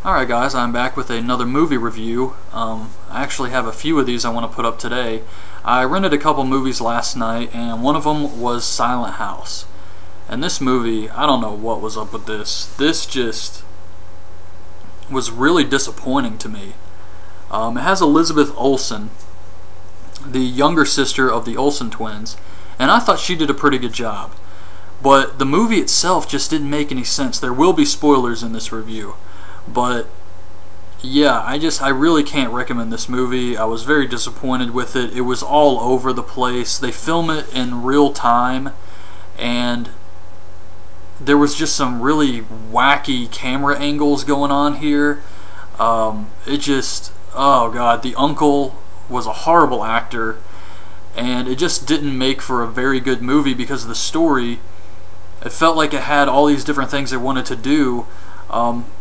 Alright guys, I'm back with another movie review. I actually have a few of these I want to put up today. I rented a couple movies last night, and one of them was Silent House. And this movie, I don't know what was up with this. This just was really disappointing to me. It has Elizabeth Olsen, the younger sister of the Olsen twins, and I thought she did a pretty good job. But the movie itself just didn't make any sense. There will be spoilers in this review. But yeah, I really can't recommend this movie. I was very disappointed with it. It was all over the place. They film it in real time, and there was just some really wacky camera angles going on here. Oh god, the uncle was a horrible actor, and it just didn't make for a very good movie because of the story. It felt like it had all these different things it wanted to do.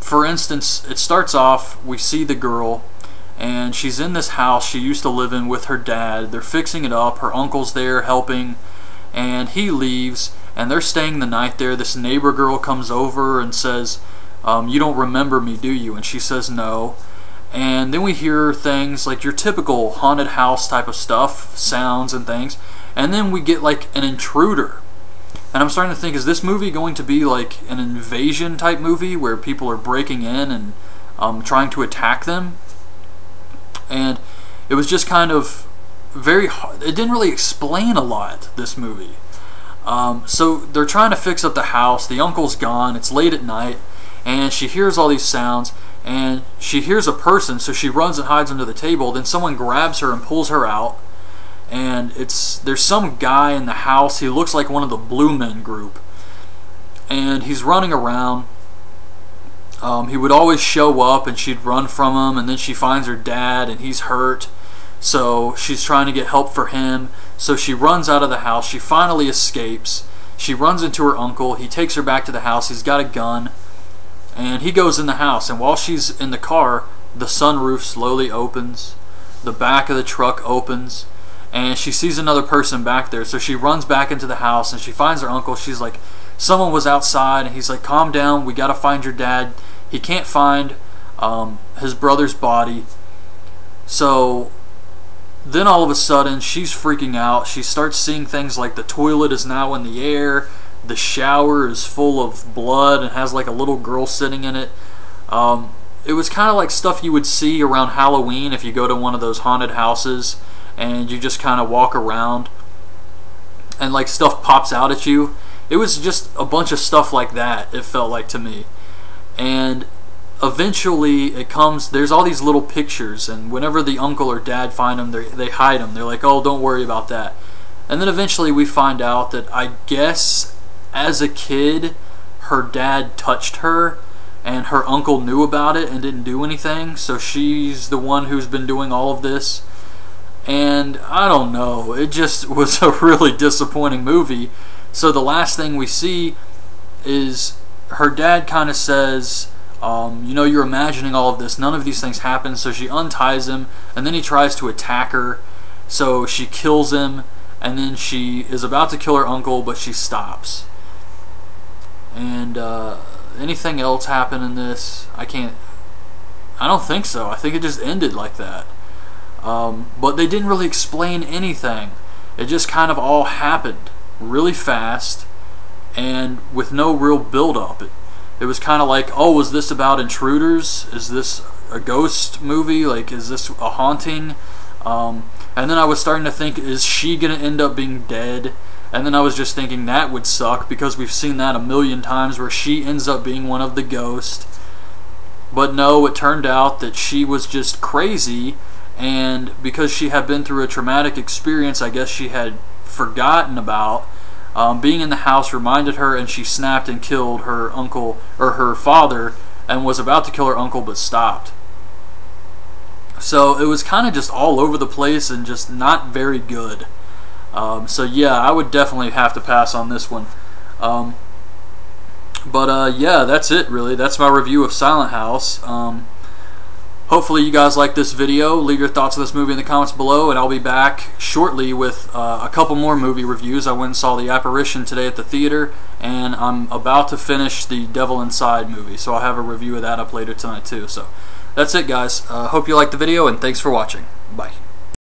For instance, it starts off, we see the girl, and she's in this house she used to live in with her dad. They're fixing it up, her uncle's there helping, and he leaves, and they're staying the night there. This neighbor girl comes over and says, you don't remember me, do you? And she says no. And then we hear things like your typical haunted house type of stuff, sounds and things, and then we get like an intruder. And I'm starting to think, is this movie going to be like an invasion type movie where people are breaking in and trying to attack them? And it was just kind of very hard. It didn't really explain a lot, this movie. So they're trying to fix up the house. The uncle's gone. It's late at night. And she hears all these sounds. And she hears a person, so she runs and hides under the table. Then someone grabs her and pulls her out. And there's some guy in the house. He looks like one of the Blue Men group, and he's running around. He would always show up, and she'd run from him, and then she finds her dad, and he's hurt, so she's trying to get help for him. So she runs out of the house. She finally escapes. She runs into her uncle. He takes her back to the house. He's got a gun, and he goes in the house, and while she's in the car, the sunroof slowly opens, the back of the truck opens, and she sees another person back there. So she runs back into the house, and she finds her uncle. She's like, someone was outside, and he's like, calm down, we gotta find your dad. He can't find his brother's body. So then all of a sudden she's freaking out. She starts seeing things like the toilet is now in the air, the shower is full of blood and has like a little girl sitting in it. It was kind of like stuff you would see around Halloween if you go to one of those haunted houses and you just kind of walk around and like stuff pops out at you. It was just a bunch of stuff like that, it felt like to me. And eventually it comes, there's all these little pictures, and whenever the uncle or dad find them, they hide them. They're like, oh, don't worry about that. And then eventually we find out that, I guess as a kid, her dad touched her, and her uncle knew about it and didn't do anything, so she's the one who's been doing all of this. And I don't know, it just was a really disappointing movie. So the last thing we see is her dad kind of says, you know, you're imagining all of this, none of these things happen. So she unties him, and then he tries to attack her, so she kills him, and then she is about to kill her uncle, but she stops. And anything else happen in this? I don't think so. I think it just ended like that. But they didn't really explain anything. It just kind of all happened really fast and with no real build-up. It was kind of like, oh, was this about intruders? Is this a ghost movie? Like, is this a haunting? And then I was starting to think, is she going to end up being dead? And then I was just thinking that would suck, because we've seen that a million times where she ends up being one of the ghosts. But no, it turned out that she was just crazy, and because she had been through a traumatic experience, I guess she had forgotten about being in the house reminded her, and she snapped and killed her uncle, or her father, and was about to kill her uncle but stopped. So it was kind of just all over the place and just not very good. So yeah, I would definitely have to pass on this one. But yeah, that's it really. That's my review of Silent House. Hope hopefully you guys like this video. Leave your thoughts on this movie in the comments below, and I'll be back shortly with a couple more movie reviews. I went and saw The Apparition today at the theater, and I'm about to finish the Devil Inside movie, so I'll have a review of that up later tonight too. So that's it, guys. Hope you liked the video, and thanks for watching. Bye.